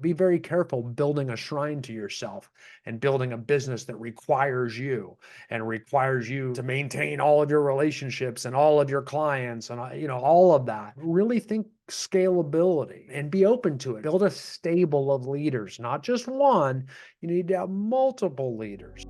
Be very careful building a shrine to yourself and building a business that requires you and requires you to maintain all of your relationships and all of your clients and all of that. Really think scalability and be open to it. Build a stable of leaders, not just one. You need to have multiple leaders.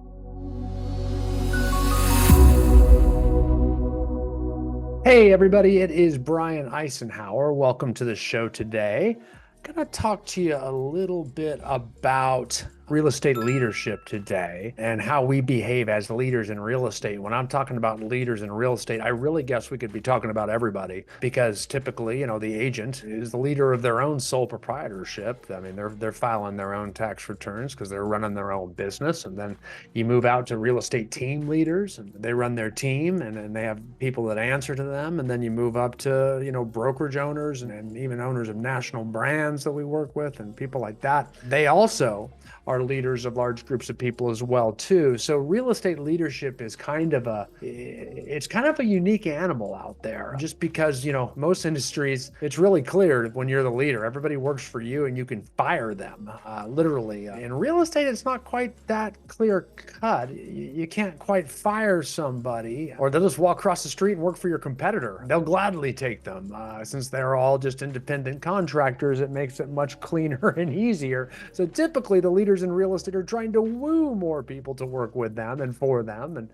Hey, everybody, it is Brian Eisenhower. Welcome to the show today. I'm going to talk to you a little bit about real estate leadership today and how we behave as leaders in real estate. When I'm talking about leaders in real estate, I really guess we could be talking about everybody because typically, the agent is the leader of their own sole proprietorship. I mean, they're filing their own tax returns because they're running their own business. And then you move out to real estate team leaders and they run their team and they have people that answer to them. And then you move up to, brokerage owners and even owners of national brands that we work with and people like that. They also are leaders of large groups of people as well too. So real estate leadership is kind of a unique animal out there just because, most industries, it's really clear when you're the leader, everybody works for you and you can fire them, literally. In real estate, it's not quite that clear cut. You can't quite fire somebody or they'll just walk across the street and work for your competitor. They'll gladly take them since they're all just independent contractors. It makes it much cleaner and easier. So typically the leaders in real estate are trying to woo more people to work with them and for them,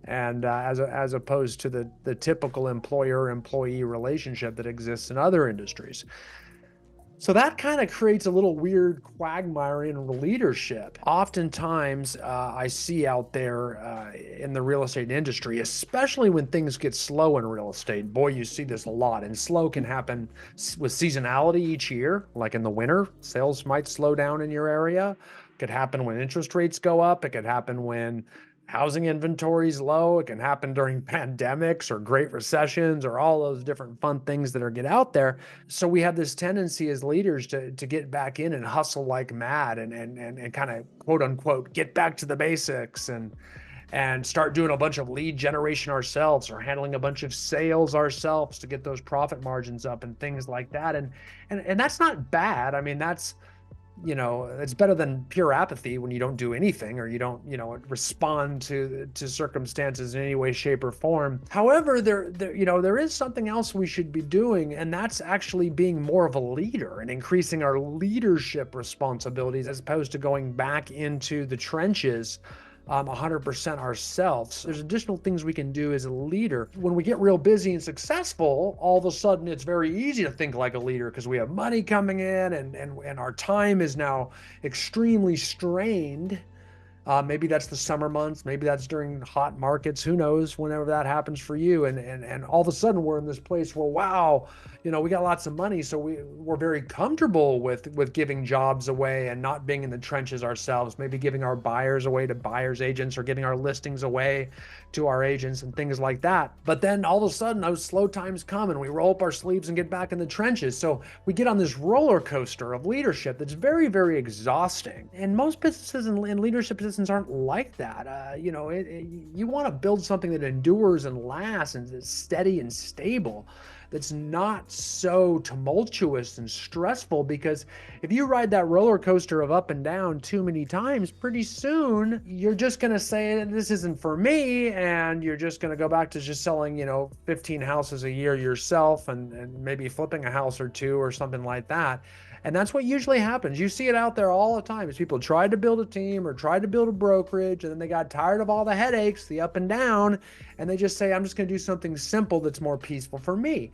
and as opposed to the typical employer-employee relationship that exists in other industries. So that kind of creates a little weird quagmire in leadership. Oftentimes, I see out there in the real estate industry, especially when things get slow in real estate. Boy, you see this a lot. And slow can happen with seasonality each year. Like in the winter, sales might slow down in your area. It could happen when interest rates go up. It could happen when housing inventory is low. It can happen during pandemics or great recessions or all those different fun things that get out there. So we have this tendency as leaders to get back in and hustle like mad and kind of quote unquote get back to the basics and start doing a bunch of lead generation ourselves or handling a bunch of sales ourselves to get those profit margins up and things like that. And that's not bad. I mean, that's it's better than pure apathy when you don't do anything or you don't, respond to circumstances in any way, shape, or form. However, there is something else we should be doing, and that's actually being more of a leader and increasing our leadership responsibilities as opposed to going back into the trenches 100% ourselves. There's additional things we can do as a leader. When we get real busy and successful, all of a sudden it's very easy to think like a leader because we have money coming in and our time is now extremely strained. Maybe that's the summer months. Maybe that's during hot markets. Who knows? Whenever that happens for you, and all of a sudden we're in this place where wow, we got lots of money, so we're very comfortable with giving jobs away and not being in the trenches ourselves. Maybe giving our buyers away to buyers agents or giving our listings away to our agents and things like that. But then all of a sudden those slow times come and we roll up our sleeves and get back in the trenches. So we get on this roller coaster of leadership that's very, very exhausting. And most businesses and leadership positions aren't like that. You want to build something that endures and lasts and is steady and stable, that's not so tumultuous and stressful, because if you ride that roller coaster of up and down too many times, pretty soon you're just going to say this isn't for me, and you're just going to go back to just selling 15 houses a year yourself and maybe flipping a house or two or something like that. And that's what usually happens. You see it out there all the time, is people tried to build a team or tried to build a brokerage, and then they got tired of all the headaches, the up and down, and they just say, I'm just going to do something simple that's more peaceful for me.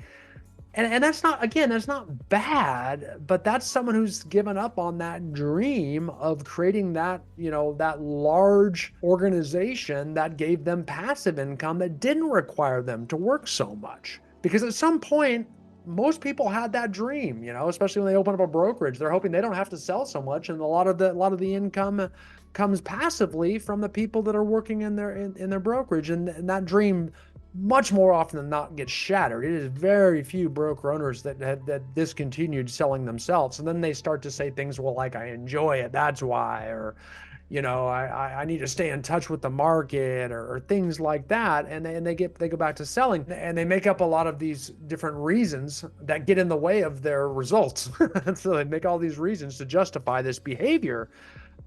And that's not, again, that's not bad, but that's someone who's given up on that dream of creating that, that large organization that gave them passive income that didn't require them to work so much. Because at some point, most people had that dream, especially when they open up a brokerage. They're hoping they don't have to sell so much, and a lot of the income comes passively from the people that are working in their brokerage, and that dream much more often than not get shattered. It is very few broker owners that discontinued selling themselves. And then they start to say things, well, like, I enjoy it, that's why, or, I need to stay in touch with the market, or things like that. And they go back to selling, and they make up a lot of these different reasons that get in the way of their results. So they make all these reasons to justify this behavior.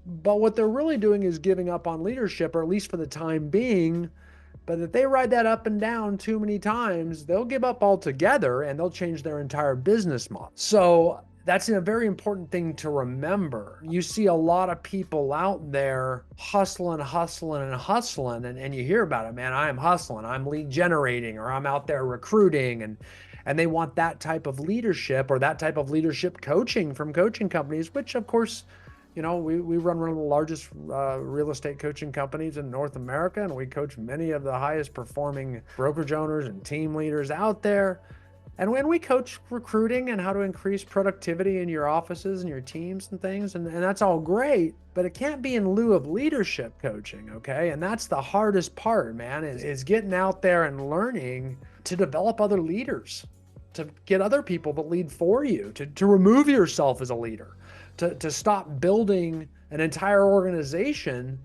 But what they're really doing is giving up on leadership, or at least for the time being. But if they ride that up and down too many times, they'll give up altogether and they'll change their entire business model. So that's a very important thing to remember. You see a lot of people out there hustling, and you hear about it, man, I am hustling, I'm lead generating, or I'm out there recruiting, and they want that type of leadership, or that type of leadership coaching from coaching companies, which of course, we run one of the largest real estate coaching companies in North America, and we coach many of the highest performing brokerage owners and team leaders out there. And when we coach recruiting and how to increase productivity in your offices and your teams and things, and that's all great, but it can't be in lieu of leadership coaching, okay? And that's the hardest part, man, is getting out there and learning to develop other leaders, to get other people to lead for you, to remove yourself as a leader. To stop building an entire organization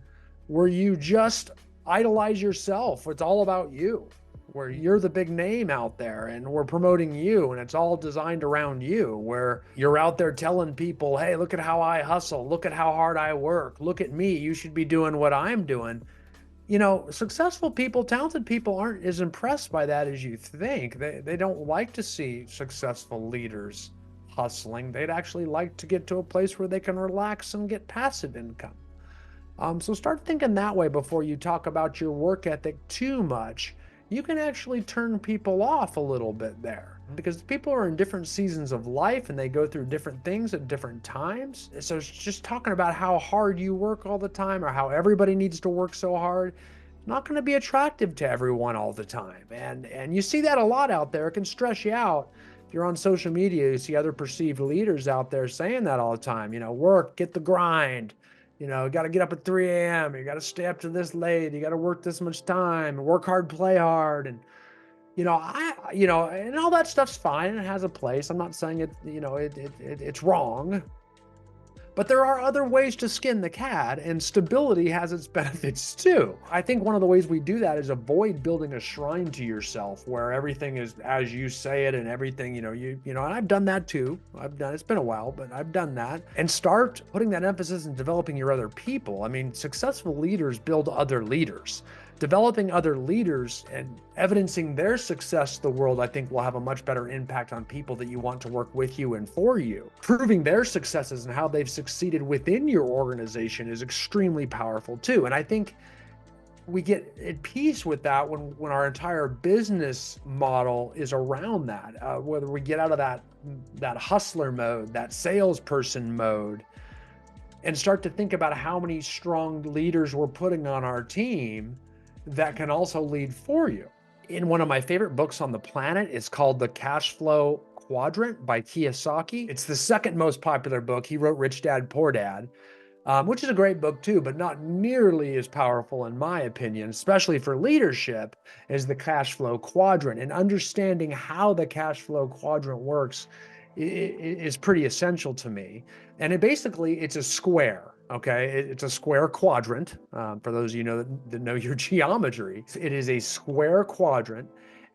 where you just idolize yourself. It's all about you, where you're the big name out there and we're promoting you, and it's all designed around you, where you're out there telling people, hey, look at how I hustle. Look at how hard I work. Look at me. You should be doing what I'm doing. Successful people, talented people aren't as impressed by that as you think. They don't like to see successful leaders hustling. They'd actually like to get to a place where they can relax and get passive income. So start thinking that way before you talk about your work ethic too much. You can actually turn people off a little bit there, because people are in different seasons of life and they go through different things at different times. So it's just talking about how hard you work all the time, or how everybody needs to work so hard, not going to be attractive to everyone all the time. And you see that a lot out there. It can stress you out. If you're on social media, you see other perceived leaders out there saying that all the time, work, get the grind, got to get up at 3 a.m. You got to stay up to this late. You got to work this much time, work hard, play hard. And, and all that stuff's fine. It has a place. I'm not saying it's wrong. But there are other ways to skin the cat, and stability has its benefits too. I think one of the ways we do that is avoid building a shrine to yourself where everything is as you say it, and everything, and I've done that too. It's been a while, but I've done that. And start putting that emphasis in developing your other people. I mean, successful leaders build other leaders. Developing other leaders and evidencing their success to the world, I think, will have a much better impact on people that you want to work with you and for you. Proving their successes and how they've succeeded within your organization is extremely powerful too. And I think we get at peace with that when our entire business model is around that, whether we get out of that hustler mode, that salesperson mode, and start to think about how many strong leaders we're putting on our team that can also lead for you. In one of my favorite books on the planet, it's called The Cash Flow Quadrant by Kiyosaki. It's the second most popular book. He wrote Rich Dad, Poor Dad, which is a great book too, but not nearly as powerful in my opinion, especially for leadership, as the cash flow quadrant. And understanding how the cash flow quadrant works is pretty essential to me. And it's a square. Okay, it's a square quadrant. For those of you that know your geometry, it is a square quadrant,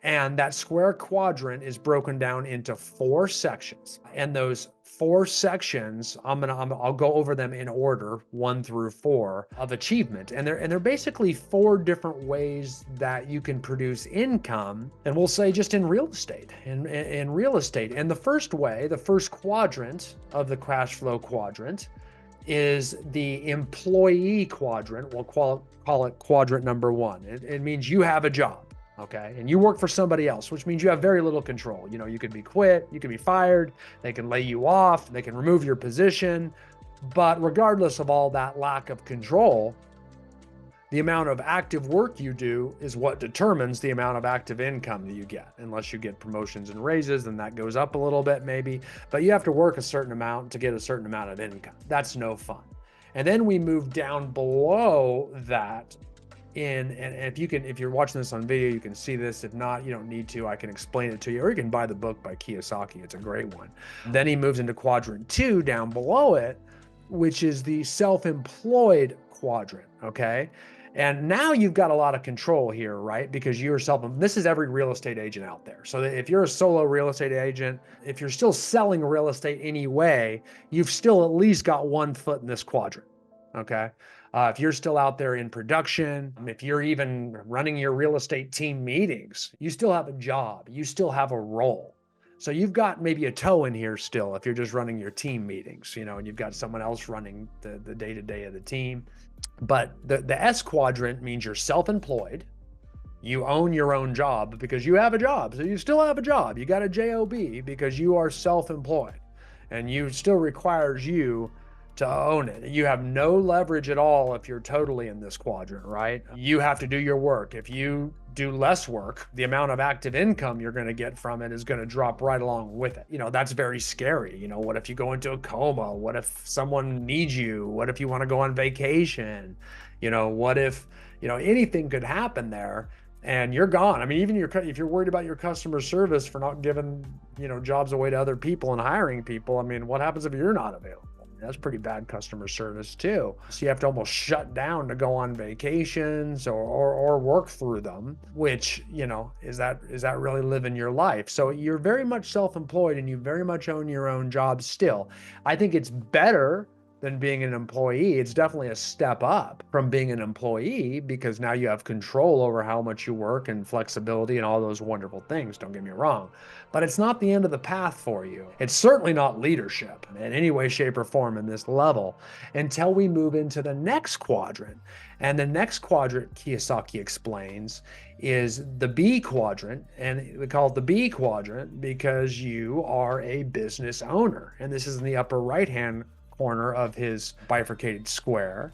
and that square quadrant is broken down into 4 sections. And those 4 sections, I'll go over them in order, 1 through 4, of achievement. And they're basically 4 different ways that you can produce income. And we'll say just in real estate, in real estate. And the first way, the first quadrant of the cash flow quadrant, is the employee quadrant. We'll call it quadrant number 1. It means you have a job, okay? And you work for somebody else, which means you have very little control. You could be quit, you could be fired, they can lay you off, they can remove your position. But regardless of all that lack of control, the amount of active work you do is what determines the amount of active income that you get. Unless you get promotions and raises, then that goes up a little bit maybe, but you have to work a certain amount to get a certain amount of income. That's no fun. And then we move down below that and if you're watching this on video, you can see this. If not, you don't need to. I can explain it to you, or you can buy the book by Kiyosaki. It's a great one. Then he moves into quadrant 2 down below it, which is the self-employed quadrant. Okay. And now you've got a lot of control here, right? Because you're this is every real estate agent out there. So if you're a solo real estate agent, if you're still selling real estate anyway, you've still at least got one foot in this quadrant. Okay. If you're still out there in production, if you're even running your real estate team meetings, you still have a job, you still have a role. So you've got maybe a toe in here still if you're just running your team meetings, and you've got someone else running the day-to-day of the team. But the S quadrant means you're self-employed. You own your own job because you have a job. So you still have a job. You got a job because you are self-employed, and you still requires you to own it. You have no leverage at all if you're totally in this quadrant, right? You have to do your work. If you do less work, the amount of active income you're going to get from it is going to drop right along with it. That's very scary. What if you go into a coma? What if someone needs you? What if you want to go on vacation? What if, anything could happen there and you're gone. I mean, even if you're worried about your customer service for not giving, jobs away to other people and hiring people, I mean, what happens if you're not available? That's pretty bad customer service too. So you have to almost shut down to go on vacations or work through them, which, is that really living your life? So you're very much self-employed and you very much own your own job still. I think it's better than being an employee. It's definitely a step up from being an employee because now you have control over how much you work and flexibility and all those wonderful things. Don't get me wrong, but it's not the end of the path for you. It's certainly not leadership in any way, shape, or form in this level until we move into the next quadrant. And the next quadrant, Kiyosaki explains, is the B quadrant. And we call it the B quadrant because you are a business owner. And this is in the upper right-hand corner of his bifurcated square.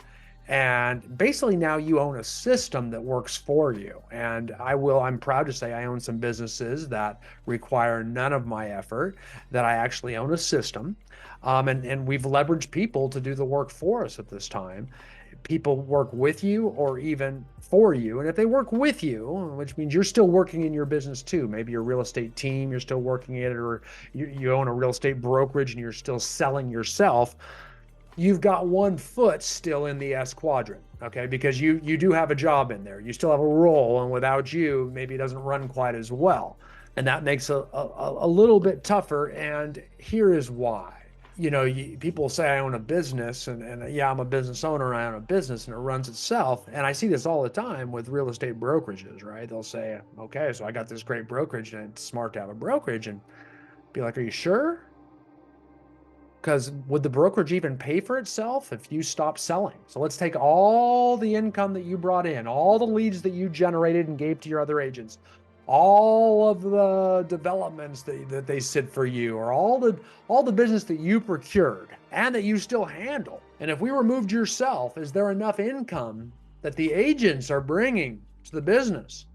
And basically now you own a system that works for you. And I'm proud to say I own some businesses that require none of my effort, that I actually own a system. And we've leveraged people to do the work for us at this time. People work with you or even for you. And if they work with you, which means you're still working in your business too, maybe your real estate team, you're still working in it, or you own a real estate brokerage and you're still selling yourself, you've got one foot still in the S quadrant, okay? Because you do have a job in there. You still have a role, and without you, maybe it doesn't run quite as well. And that makes a little bit tougher, and here is why. People say I own a business, and yeah, I'm a business owner, and I own a business, and it runs itself. And I see this all the time with real estate brokerages, right? They'll say, okay, so I got this great brokerage, and it's smart to have a brokerage, and be like, are you sure? Because would the brokerage even pay for itself if you stop selling? So let's take all the income that you brought in, all the leads that you generated and gave to your other agents, all of the developments that they sit for you, or all the business that you procured and that you still handle. And if we removed yourself, is there enough income that the agents are bringing to the business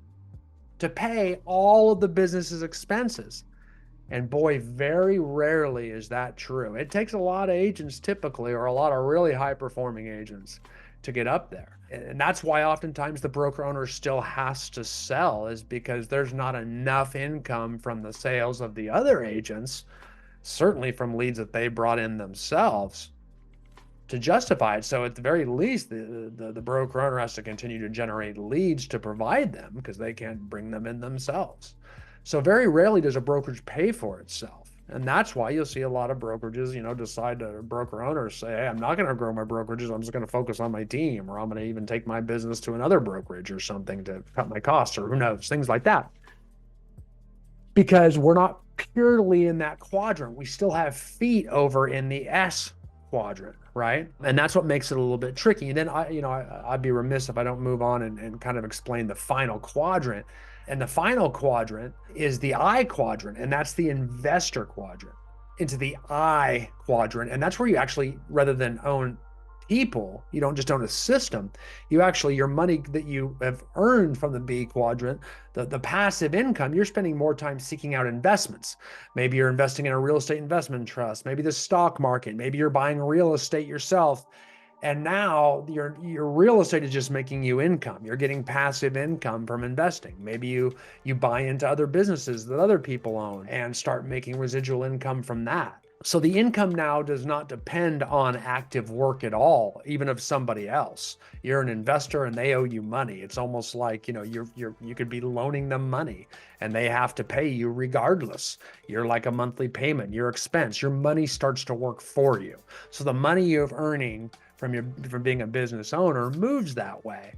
to pay all of the business's expenses? And boy, very rarely is that true. It takes a lot of agents typically, or a lot of really high performing agents, to get up there. And that's why oftentimes the broker owner still has to sell, is because there's not enough income from the sales of the other agents, certainly from leads that they brought in themselves, to justify it. So at the very least, the broker owner has to continue to generate leads to provide them because they can't bring them in themselves. So very rarely does a brokerage pay for itself. And that's why you'll see a lot of brokerages, decide to, broker owners say, hey, I'm not going to grow my brokerages. I'm just going to focus on my team, or I'm going to even take my business to another brokerage or something to cut my costs, or who knows, things like that. Because we're not purely in that quadrant. We still have feet over in the S quadrant, right? And that's what makes it a little bit tricky. And then I'd be remiss if I don't move on and kind of explain the final quadrant. And the final quadrant is the I quadrant, and that's the investor quadrant, into the I quadrant. And that's where you actually, rather than own people, you don't just own a system. Your money that you have earned from the B quadrant, the passive income, you're spending more time seeking out investments. Maybe you're investing in a real estate investment trust, maybe the stock market, maybe you're buying real estate yourself. And now your real estate is just making you income. You're getting passive income from investing. Maybe you buy into other businesses that other people own and start making residual income from that. So the income now does not depend on active work at all, even of somebody else. You're an investor and they owe you money. It's almost like, you could be loaning them money and they have to pay you regardless. You're like a monthly payment, your expense, your money starts to work for you. So the money you're earning from being a business owner moves that way.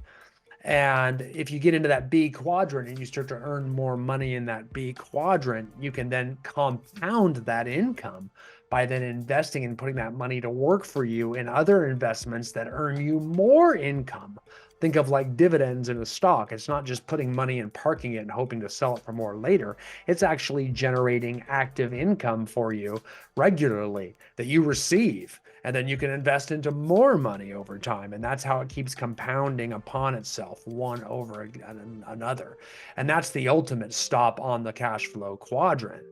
And if you get into that B quadrant and you start to earn more money in that B quadrant, you can then compound that income by then investing and putting that money to work for you in other investments that earn you more income. Think of like dividends in a stock. It's not just putting money and parking it and hoping to sell it for more later. It's actually generating active income for you regularly that you receive. And then you can invest into more money over time. And that's how it keeps compounding upon itself, one over another. And that's the ultimate stop on the cash flow quadrant.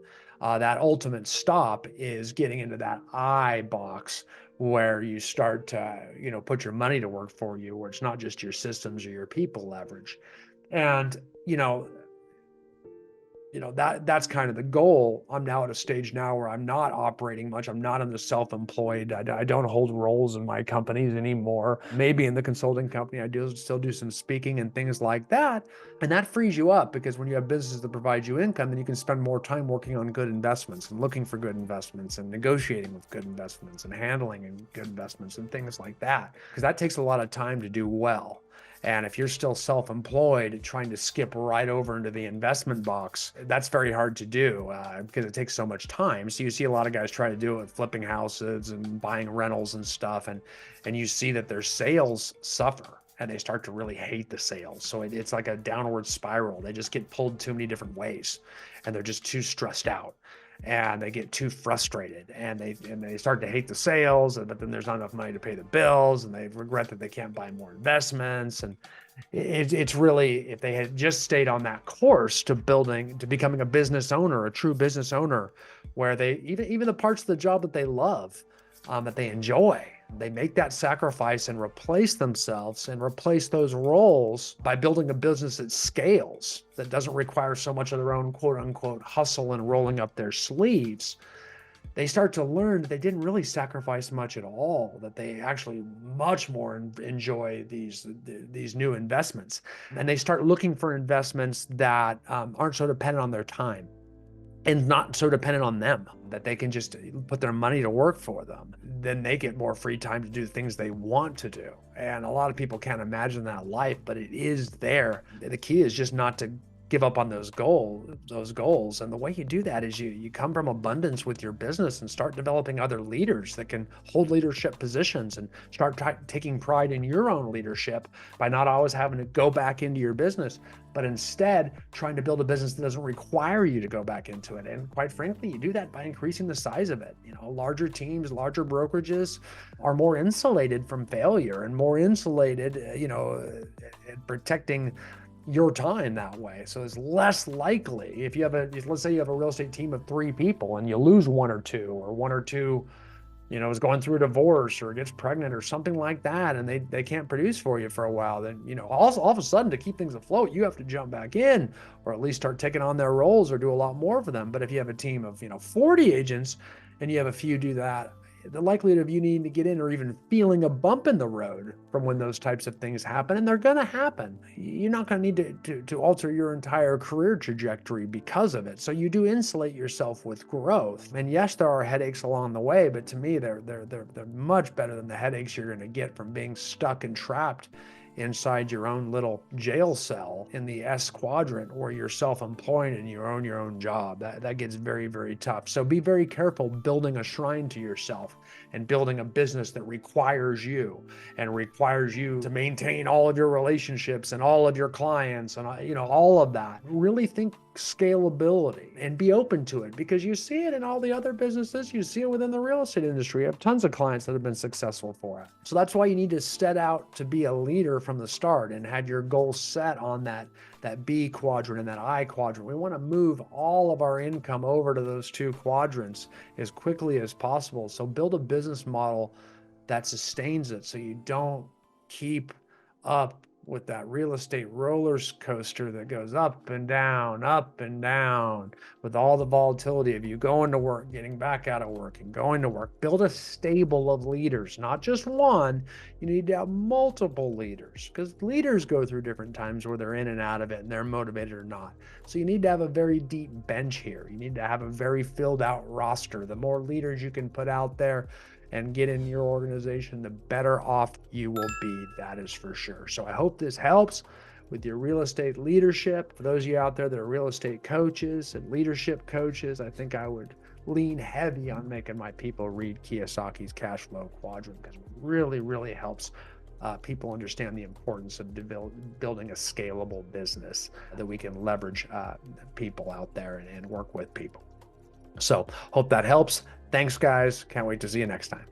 That ultimate stop is getting into that I box where you start to, put your money to work for you, where it's not just your systems or your people leverage. And, that's kind of the goal. I'm now at a stage now where I'm not operating much. I'm not in the self-employed. I don't hold roles in my companies anymore. Maybe in the consulting company, I still do some speaking and things like that. And that frees you up because when you have businesses that provide you income, then you can spend more time working on good investments and looking for good investments and negotiating with good investments and handling good investments and things like that. Because that takes a lot of time to do well. And if you're still self-employed, trying to skip right over into the investment box, that's very hard to do because it takes so much time. So you see a lot of guys try to do it with flipping houses and buying rentals and stuff. And you see that their sales suffer and they start to really hate the sales. So it's like a downward spiral. They just get pulled too many different ways and they're just too stressed out. And they get too frustrated and they start to hate the sales, but then there's not enough money to pay the bills and they regret that they can't buy more investments. And it's really, if they had just stayed on that course to becoming a business owner, a true business owner, where they even the parts of the job that they love, that they enjoy, they make that sacrifice and replace themselves and replace those roles by building a business that scales, that doesn't require so much of their own quote unquote hustle and rolling up their sleeves. They start to learn that they didn't really sacrifice much at all, that they actually much more enjoy these new investments. And they start looking for investments that aren't so dependent on their time and not so dependent on them, that they can just put their money to work for them. Then they get more free time to do things they want to do. And a lot of people can't imagine that life, but it is there. The key is just not to give up on those goals. And the way you do that is you come from abundance with your business and start developing other leaders that can hold leadership positions and start taking pride in your own leadership by not always having to go back into your business, but instead trying to build a business that doesn't require you to go back into it. And quite frankly, you do that by increasing the size of it. Larger teams, larger brokerages are more insulated from failure and more insulated, at protecting your time that way. So it's less likely if let's say you have a real estate team of 3 people and you lose one or two, is going through a divorce or gets pregnant or something like that, and they can't produce for you for a while, then, all of a sudden, to keep things afloat, you have to jump back in or at least start taking on their roles or do a lot more for them. But if you have a team of, 40 agents and you have a few do that, the likelihood of you needing to get in or even feeling a bump in the road from when those types of things happen, and they're going to happen, you're not going to need to alter your entire career trajectory because of it. So you do insulate yourself with growth. And yes, there are headaches along the way, but to me, they're much better than the headaches you're going to get from being stuck and trapped inside your own little jail cell in the S quadrant where you're self-employed and you own your own job. That gets very, very tough. So be very careful building a shrine to yourself and building a business that requires you to maintain all of your relationships and all of your clients and, all of that. Really think scalability and be open to it, because you see it in all the other businesses. You see it within the real estate industry. You have tons of clients that have been successful for it. So that's why you need to set out to be a leader from the start and have your goals set on that B quadrant and that I quadrant. We want to move all of our income over to those 2 quadrants as quickly as possible. So build a business model that sustains it, so you don't keep up with that real estate roller coaster that goes up and down with all the volatility of you going to work, getting back out of work, and going to work. Build a stable of leaders, not just one. You need to have multiple leaders, because leaders go through different times where they're in and out of it and they're motivated or not. So you need to have a very deep bench here. You need to have a very filled out roster. The more leaders you can put out there and get in your organization, the better off you will be. That is for sure. So I hope this helps with your real estate leadership. For those of you out there that are real estate coaches and leadership coaches, I think I would lean heavy on making my people read Kiyosaki's cash flow quadrant, because it really, really helps people understand the importance of building a scalable business that we can leverage people out there and work with people. So hope that helps. Thanks, guys. Can't wait to see you next time.